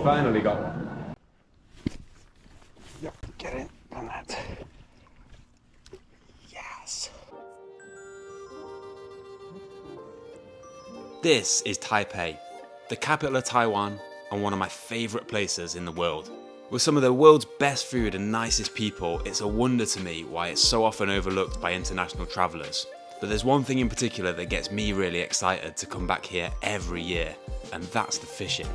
finally got one. Yep, get in on that. Yes. This is Taipei, the capital of Taiwan and one of my favourite places in the world. With some of the world's best food and nicest people, it's a wonder to me why it's so often overlooked by international travellers. But there's one thing in particular that gets me really excited to come back here every year, and that's the fishing.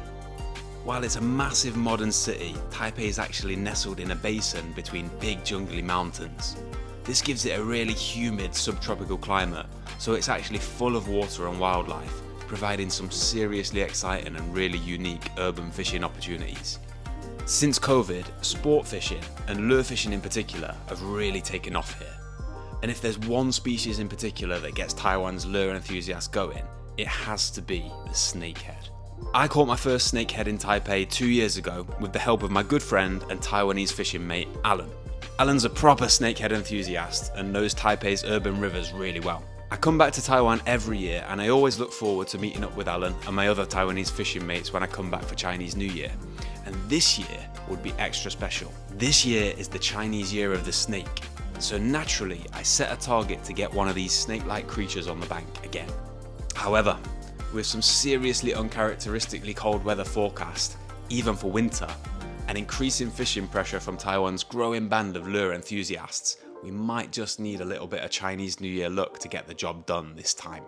While it's a massive modern city, Taipei is actually nestled in a basin between big jungly mountains. This gives it a really humid subtropical climate, so it's actually full of water and wildlife, providing some seriously exciting and really unique urban fishing opportunities. Since COVID, sport fishing, and lure fishing in particular, have really taken off here. And if there's one species in particular that gets Taiwan's lure enthusiasts going, it has to be the snakehead. I caught my first snakehead in Taipei 2 years ago with the help of my good friend and Taiwanese fishing mate, Alan. Alan's a proper snakehead enthusiast and knows Taipei's urban rivers really well. I come back to Taiwan every year and I always look forward to meeting up with Alan and my other Taiwanese fishing mates when I come back for Chinese New Year. And this year would be extra special. This year is the Chinese Year of the Snake. So naturally, I set a target to get one of these snake-like creatures on the bank again. However, with some seriously uncharacteristically cold weather forecast, even for winter, and increasing fishing pressure from Taiwan's growing band of lure enthusiasts, we might just need a little bit of Chinese New Year luck to get the job done this time.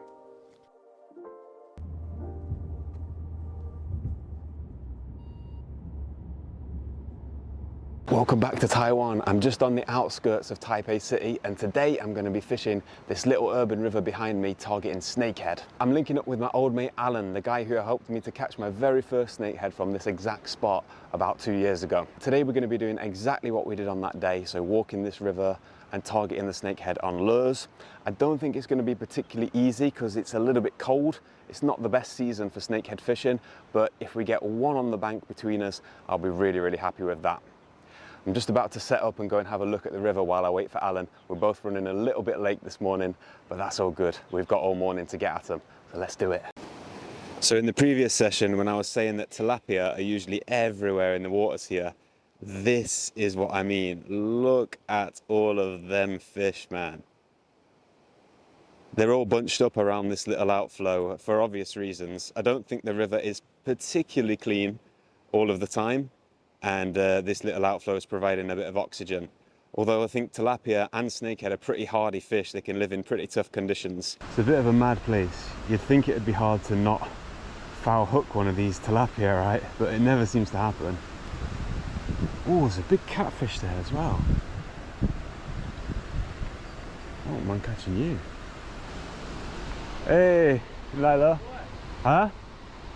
Welcome back to Taiwan. I'm just on the outskirts of Taipei City and today I'm going to be fishing this little urban river behind me targeting snakehead. I'm linking up with my old mate Alan, the guy who helped me to catch my very first snakehead from this exact spot about 2 years ago. Today we're going to be doing exactly what we did on that day, so walking this river and targeting the snakehead on lures. I don't think it's going to be particularly easy because it's a little bit cold. It's not the best season for snakehead fishing, but if we get one on the bank between us, I'll be really happy with that. I'm just about to set up and go and have a look at the river while I wait for Alan. We're both running a little bit late this morning, but that's all good. We've got all morning to get at them, so let's do it. So in the previous session, when I was saying that tilapia are usually everywhere in the waters here, this is what I mean. Look at all of them fish, man. They're all bunched up around this little outflow for obvious reasons. I don't think the river is particularly clean all of the time, and this little outflow is providing a bit of oxygen. Although I think tilapia and snakehead are pretty hardy fish, they can live in pretty tough conditions. It's a bit of a mad place. You'd think it would be hard to not foul hook one of these tilapia, right? But it never seems to happen. Oh, there's a big catfish there as well. I don't mind catching you. Hey, 你来了？啊？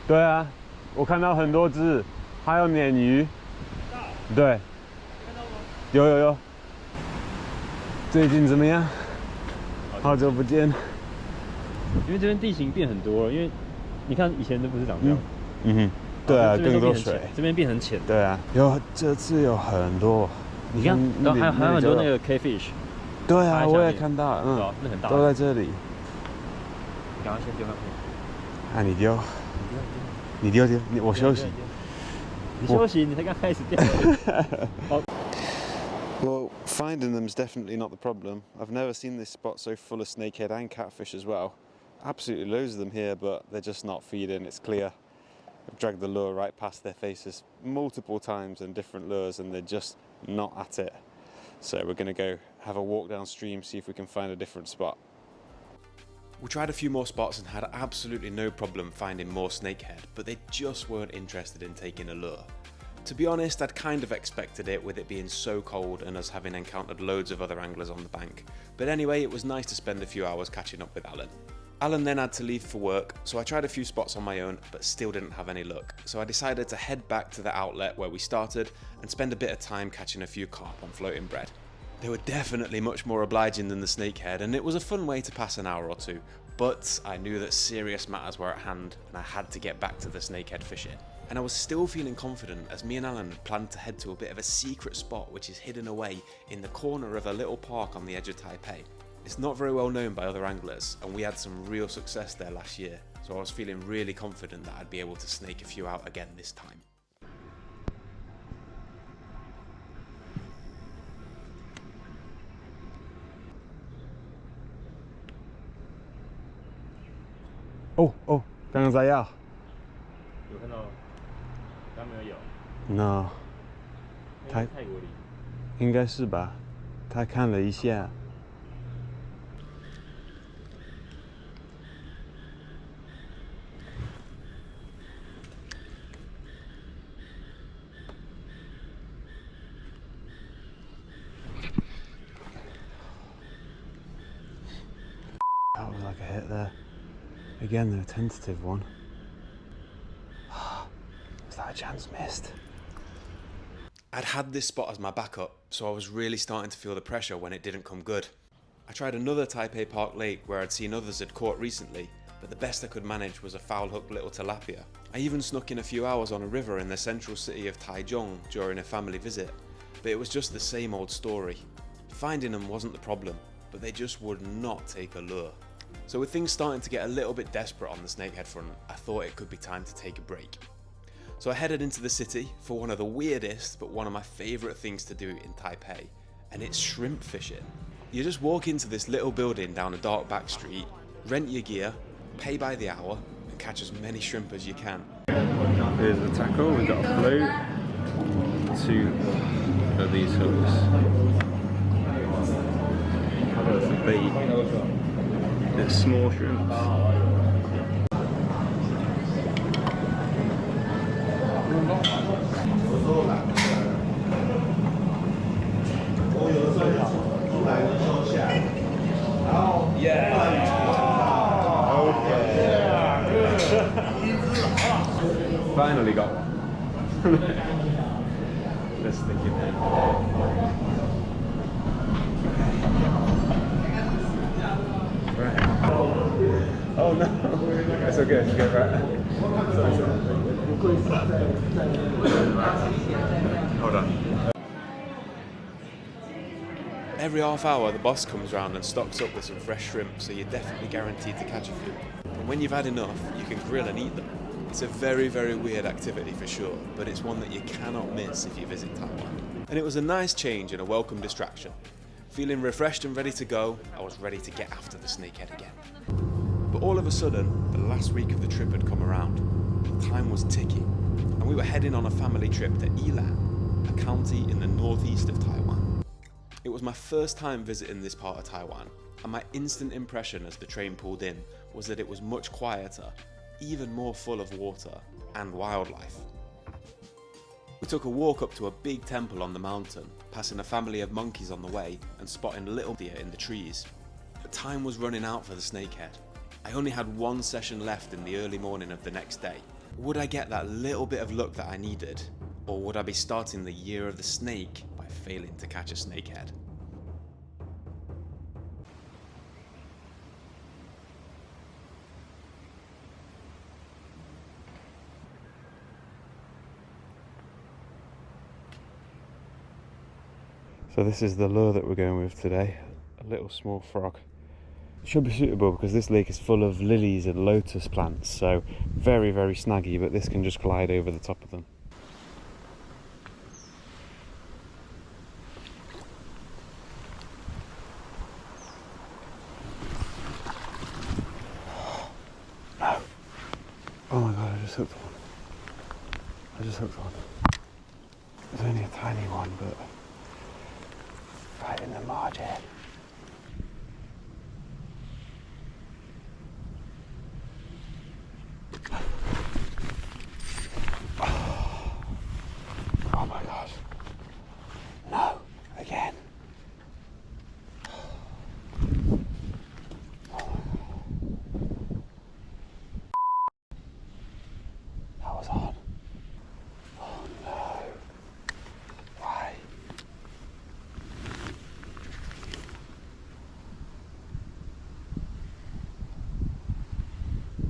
对啊，我看到很多只，还有鲶鱼。对，有。最近怎么样？好久不见。因为这边地形变很多了，因为你看以前都不是长这样。对啊，更多水，这边变很浅。对啊，这次有很多。你看，还有很多那个 K fish。对啊，我也看到，那很大。都在这里。你赶快先丢上去。啊，你丢，我休息。你休息，你才刚开始钓。Well, finding them is definitely not the problem. I've never seen this spot so full of snakehead and catfish as well. Absolutely loads of them here, but they're just not feeding, it's clear. I've dragged the lure right past their faces multiple times and different lures and they're just not at it. So we're going to go have a walk downstream, see if we can find a different spot. We tried a few more spots and had absolutely no problem finding more snakehead, but they just weren't interested in taking a lure. To be honest, I'd kind of expected it with it being so cold and us having encountered loads of other anglers on the bank. But anyway, it was nice to spend a few hours catching up with Alan. Alan then had to leave for work, so I tried a few spots on my own, but still didn't have any luck. So I decided to head back to the outlet where we started and spend a bit of time catching a few carp on floating bread. They were definitely much more obliging than the snakehead, and it was a fun way to pass an hour or two, but I knew that serious matters were at hand and I had to get back to the snakehead fishing. And I was still feeling confident as me and Alan had planned to head to a bit of a secret spot which is hidden away in the corner of a little park on the edge of Taipei. It's not very well known by other anglers, and we had some real success there last year, so I was feeling really confident that I'd be able to snake a few out again this time. 哦哦，刚刚在要。有看到？刚没有咬。No， 他泰国里。应该是吧？他看了一下。That was like a hit there. Again, the tentative one. Was that a chance missed? I'd had this spot as my backup, so I was really starting to feel the pressure when it didn't come good. I tried another Taipei Park lake where I'd seen others had caught recently, but the best I could manage was a foul-hooked little tilapia. I even snuck in a few hours on a river in the central city of Taichung during a family visit, but it was just the same old story. Finding them wasn't the problem, but they just would not take a lure. So with things starting to get a little bit desperate on the snakehead front, I thought it could be time to take a break. So I headed into the city for one of the weirdest but one of my favourite things to do in Taipei, and it's shrimp fishing. You just walk into this little building down a dark back street, rent your gear, pay by the hour, and catch as many shrimp as you can. Here's the tackle, we've got a float, 2 of these hooks. The bait, it's small shrimps. Finally got one. Let's stick it in. Right. Oh no. It's okay, it's okay, right? Hold on. Every half hour the boss comes round and stocks up with some fresh shrimp, so you're definitely guaranteed to catch a few. And when you've had enough, you can grill and eat them. It's a very, very weird activity for sure, but it's one that you cannot miss if you visit Taiwan. And it was a nice change and a welcome distraction. Feeling refreshed and ready to go, I was ready to get after the snakehead again. But all of a sudden, the last week of the trip had come around. Time was ticking, and we were heading on a family trip to Yilan, a county in the northeast of Taiwan. It was my first time visiting this part of Taiwan, and my instant impression as the train pulled in was that it was much quieter, even more full of water and wildlife. We took a walk up to a big temple on the mountain, passing a family of monkeys on the way and spotting little deer in the trees. But time was running out for the snakehead. I only had one session left in the early morning of the next day. Would I get that little bit of luck that I needed, or would I be starting the year of the snake by failing to catch a snakehead? So this is the lure that we're going with today, a little small frog. It should be suitable because this lake is full of lilies and lotus plants, so very, very snaggy, but this can just glide over the top of them. No! Oh my god, I just hooked one. It's only a tiny one, but right in the margin. Oh my god. No, again. That was on. Oh no. Why?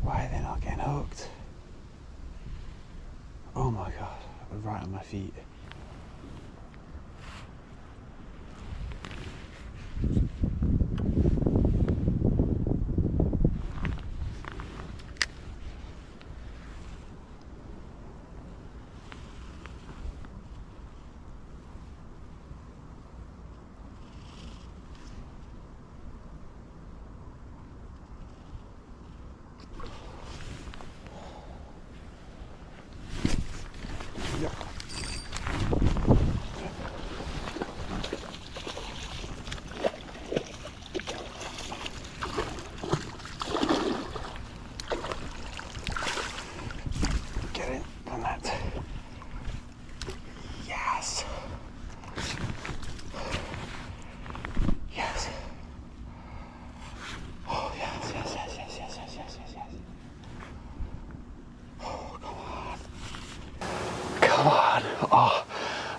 Why are they not getting hooked? Oh my god, we're right on my feet.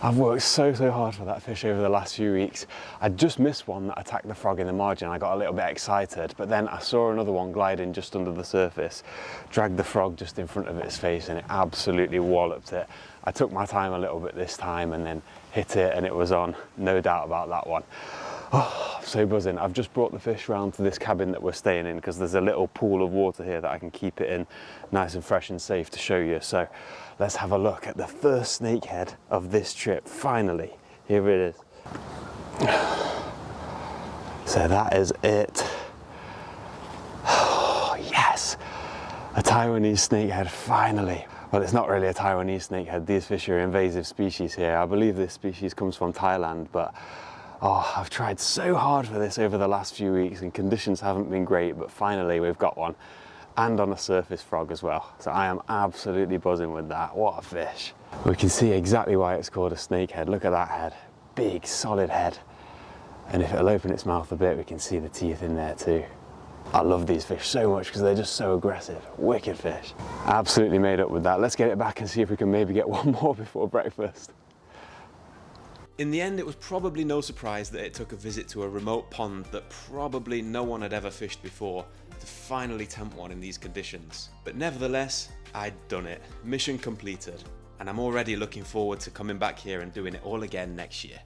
I've worked so hard for that fish over the last few weeks. I just missed one that attacked the frog in the margin. I got a little bit excited, but then I saw another one gliding just under the surface, dragged the frog just in front of its face, and it absolutely walloped it. I took my time a little bit this time and then hit it, and it was on, no doubt about that one. Oh, I'm so buzzing. I've just brought the fish round to this cabin that we're staying in because there's a little pool of water here that I can keep it in nice and fresh and safe to show you. So let's have a look at the first snakehead of this trip. Finally, here it is. So that is it. Oh, yes, a Taiwanese snakehead, finally. Well, it's not really a Taiwanese snakehead. These fish are invasive species here. I believe this species comes from Thailand, but oh, I've tried so hard for this over the last few weeks and conditions haven't been great, but finally we've got one, and on a surface frog as well. So I am absolutely buzzing with that. What a fish. We can see exactly why it's called a snakehead. Look at that head, big solid head. And if it'll open its mouth a bit, we can see the teeth in there too. I love these fish so much because they're just so aggressive. Wicked fish. Absolutely made up with that. Let's get it back and see if we can maybe get one more before breakfast. In the end, it was probably no surprise that it took a visit to a remote pond that probably no one had ever fished before to finally tempt one in these conditions. But nevertheless, I'd done it. Mission completed. And I'm already looking forward to coming back here and doing it all again next year.